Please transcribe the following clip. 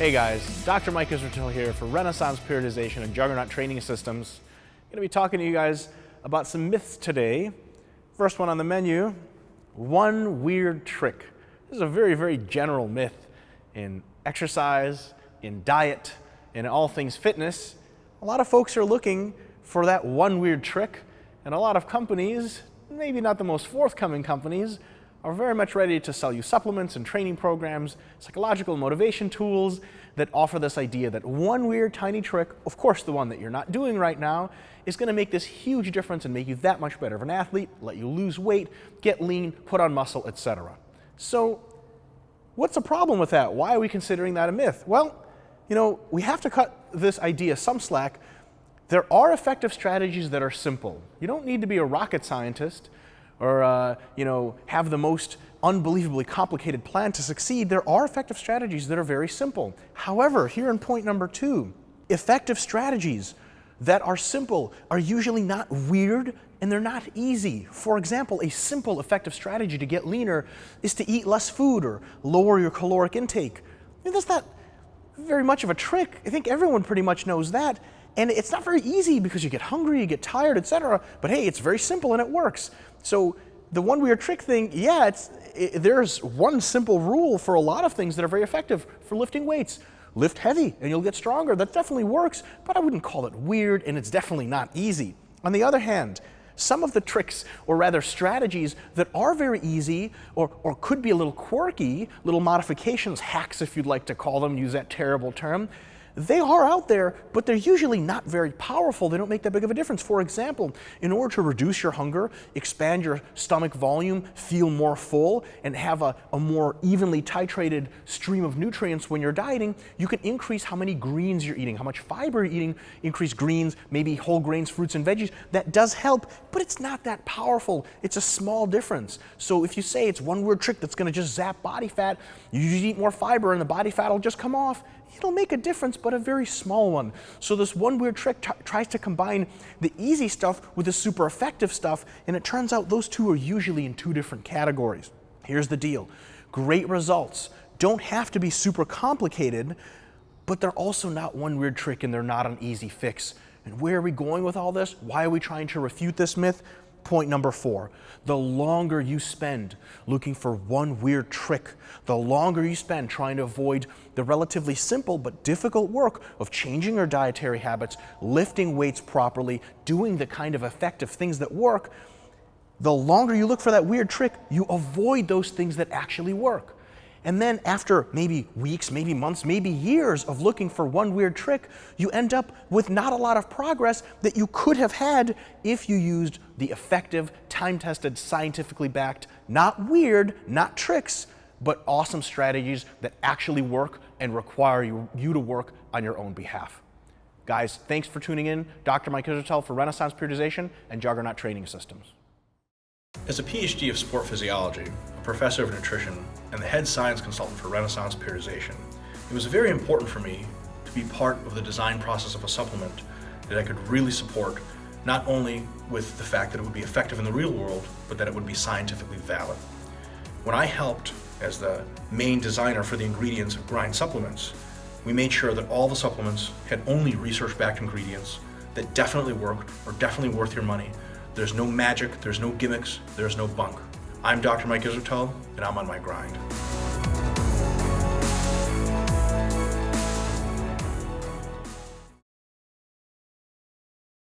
Hey guys, Dr. Mike Israetel here for Renaissance Periodization and Juggernaut Training Systems. I'm going to be talking to you guys about some myths today. First one on the menu, one weird trick. This is a very general myth in exercise, in diet, in all things fitness. A lot of folks are looking for that one weird trick, and a lot of companies, maybe not the most forthcoming companies, are very much ready to sell you supplements and training programs, psychological motivation tools that offer this idea that one weird tiny trick, of course the one that you're not doing right now, is going to make this huge difference and make you that much better of an athlete, let you lose weight, get lean, put on muscle, etc. So what's the problem with that? Why are we considering that a myth? Well, we have to cut this idea some slack. There are effective strategies that are simple. You don't need to be a rocket scientist or have the most unbelievably complicated plan to succeed. There are effective strategies that are very simple. However, here in point number 2, effective strategies that are simple are usually not weird and they're not easy. For example, a simple effective strategy to get leaner is to eat less food or lower your caloric intake. That's not very much of a trick. I think everyone pretty much knows that. And it's not very easy because you get hungry, you get tired, etc. But hey, it's very simple and it works. So the one weird trick thing, there's one simple rule for a lot of things that are very effective for lifting weights. Lift heavy and you'll get stronger. That definitely works, but I wouldn't call it weird, and it's definitely not easy. On the other hand, some of the tricks, or rather strategies, that are very easy or could be a little quirky, little modifications, hacks if you'd like to call them, use that terrible term, they are out there, but they're usually not very powerful. They don't make that big of a difference. For example, in order to reduce your hunger, expand your stomach volume, feel more full, and have a more evenly titrated stream of nutrients when you're dieting, you can increase how many greens you're eating, how much fiber you're eating, increase greens, maybe whole grains, fruits, and veggies. That does help, but it's not that powerful. It's a small difference. So if you say it's one weird trick that's going to just zap body fat, you just eat more fiber and the body fat will just come off, it'll make a difference, but a very small one. So this one weird trick tries to combine the easy stuff with the super effective stuff, and it turns out those two are usually in two different categories. Here's the deal. Great results don't have to be super complicated, but they're also not one weird trick and they're not an easy fix. And where are we going with all this? Why are we trying to refute this myth? Point number 4, the longer you spend looking for one weird trick, the longer you spend trying to avoid the relatively simple but difficult work of changing your dietary habits, lifting weights properly, doing the kind of effective things that work, the longer you look for that weird trick, you avoid those things that actually work. And then after maybe weeks, maybe months, maybe years of looking for one weird trick, you end up with not a lot of progress that you could have had if you used the effective, time-tested, scientifically backed, not weird, not tricks, but awesome strategies that actually work and require you to work on your own behalf. Guys, thanks for tuning in. Dr. Mike Israetel for Renaissance Periodization and Juggernaut Training Systems. As a PhD of sport physiology, a professor of nutrition, and the head science consultant for Renaissance Periodization, it was very important for me to be part of the design process of a supplement that I could really support, not only with the fact that it would be effective in the real world, but that it would be scientifically valid. When I helped as the main designer for the ingredients of Grind supplements, we made sure that all the supplements had only research-backed ingredients that definitely worked or definitely worth your money. There's no magic, there's no gimmicks, there's no bunk. I'm Dr. Mike Israetel, and I'm on my grind.